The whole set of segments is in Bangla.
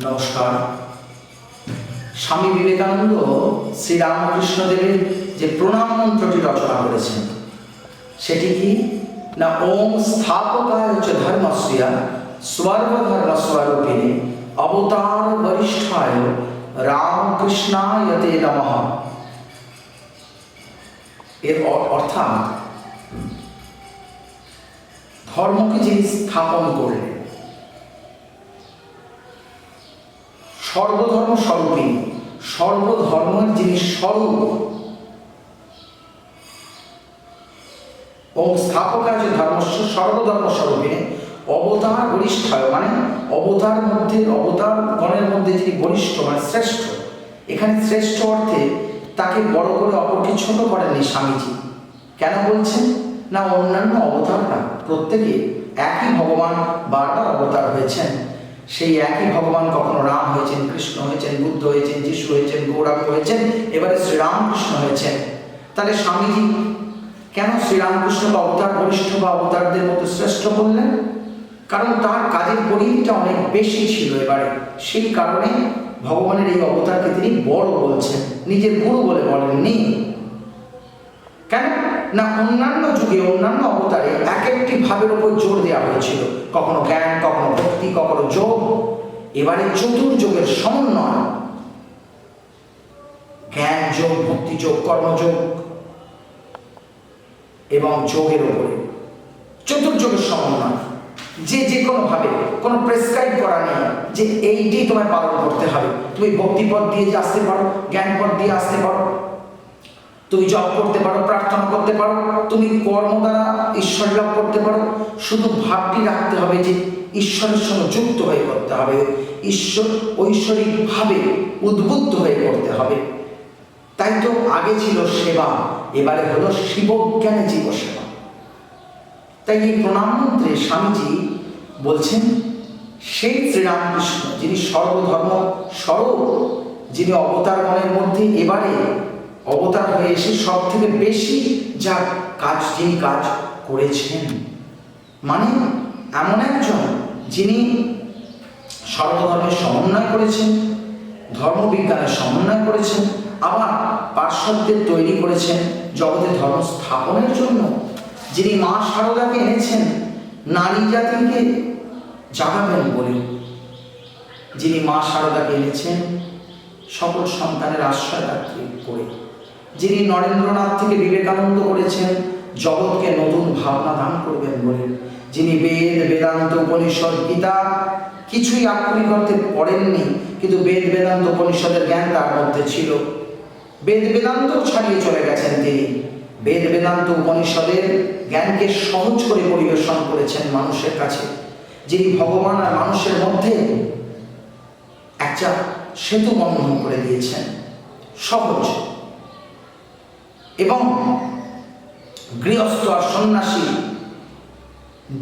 নমস্কার। স্বামী বিবেকানন্দ শ্রীরামকৃষ্ণদেবের যে প্রণাম মন্ত্রটি রচনা করেছেন সেটি কি না, ওম স্থাপকায় চ ধর্মস্য সর্বধর্মস্বরূপিণে অবতার বরিষ্ঠায় রামকৃষ্ণায় তে নমঃ। এর অর্থাৎ ধর্মকে যিনি স্থাপন করলেন, সর্বধর্ম স্বরূপী, সর্বধর্মের যিনি স্বরূপ, ও স্থাপকায় যে ধর্মস্য সর্বধর্ম স্বরূপে অবতার বরিষ্ঠায়, মানে অবতার মধ্যে, অবতার গণের মধ্যে যিনি বরিষ্ঠ মানে শ্রেষ্ঠ। এখানে শ্রেষ্ঠ অর্থে তাকে বড় করে অপরকে ছোট করেননি স্বামীজি। কেন বলছেন না, অন্যান্য অবতাররা প্রত্যেকে একই ভগবান বারবার অবতার হয়েছেন। সেই একই ভগবান কখনো রাম হয়েছেন, কৃষ্ণ হয়েছেন, বুদ্ধ হয়েছেন, যিশু হয়েছেন, গৌরাঙ্গ হয়েছেন, এবারে শ্রীরামকৃষ্ণ হয়েছেন। তাহলে স্বামীজি কেন শ্রীরামকৃষ্ণকে অবতার বরিষ্ঠ বা অবতারদের মতো শ্রেষ্ঠ বললেন? কারণ তার কাজের পরিধিটা অনেক বেশি ছিল এবারে। সেই কারণে ভগবানের এই অবতারকে তিনি বড় বলছেন, নিজের গুরু বলে বলেননি। কেন না, অন্যান্য যুগে অন্যান্য অবতারে এক একটি ভাবের উপর জোর দেওয়া হয়েছিল, কখনো জ্ঞান, কখনো ভক্তি, কখনো যোগ। এবারে চতুর্যোগের সমন্বয়, জ্ঞান যোগ, ভক্তি যোগ, কর্মযোগ এবং যোগের উপরে চতুর্যোগের সমন্বয়। যে কোনো ভাবে কোনো প্রেসক্রাইব করা নেই যে এইটি তোমায় পালন করতে হবে। তুমি ভক্তি পথ দিয়ে আসতে পারো, জ্ঞান পথ দিয়ে আসতে পারো, তুমি জপ করতে পারো, প্রার্থনা করতে পারো, তুমি কর্ম দ্বারা ঈশ্বর লাভ করতে পারো। শুধু ভাবটি রাখতে হবে যে ঈশ্বরের সঙ্গে যুক্ত হয়ে করতে হবে, ঈশ্বর ঐশ্বরিকভাবে উদ্বুদ্ধ হয়ে করতে হবে। তাই তো আগে ছিল সেবা, এবারে হলো শিবজ্ঞানে জীব সেবা। তাই এই প্রণাম মন্ত্রে স্বামীজি বলছেন সেই শ্রীরামকৃষ্ণ যিনি সর্বধর্ম স্বরূপ, যিনি অবতারগণের মধ্যে এবারে অবতার হয়ে এসে সব থেকে বেশি যা কাজ যিনি কাজ করেছেন, মানে এমন একজন যিনি সর্বধর্মের সমন্বয় করেছেন, ধর্মবিজ্ঞানের সমন্বয় করেছেন, আবার পার্শ্বদের তৈরি করেছেন জগতে ধর্ম স্থাপনের জন্য, যিনি মা শারদাকে এনেছেন নারী জাতিকে জাগাবেন বলে, যিনি মা শারদাকে এনেছেন সকল সন্তানের আশ্রয়দাত্রী করে, যিনি নরেন্দ্রনাথ থেকে বিবেকানন্দ করেছেন জগৎকে নতুন ভাবনা দান করবেন বলে, যিনি বেদ, বেদান্ত, উপনিষদ, গীতা কিছুই আক্ষরিক অর্থে পড়েননি, কিন্তু বেদ, বেদান্ত, উপনিষদের জ্ঞান তার মধ্যে ছিল। বেদ বেদান্ত ছাড়িয়ে চলে গেছেন তিনি। বেদ বেদান্ত উপনিষদের জ্ঞানকে সহজ করে পরিবেশন করেছেন মানুষের কাছে, যিনি ভগবান আর মানুষের মধ্যে একটা সেতু বন্ধন করে দিয়েছেন, সহজ। এবং গৃহস্থ আর সন্ন্যাসী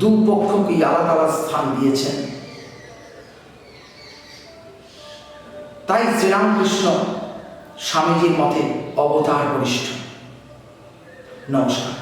দুপক্ষকে আলাদা আলাদা স্থান দিয়েছেন। তাই শ্রীরামকৃষ্ণ স্বামীজির মতে অবতার বরিষ্ঠ। নমস্কার।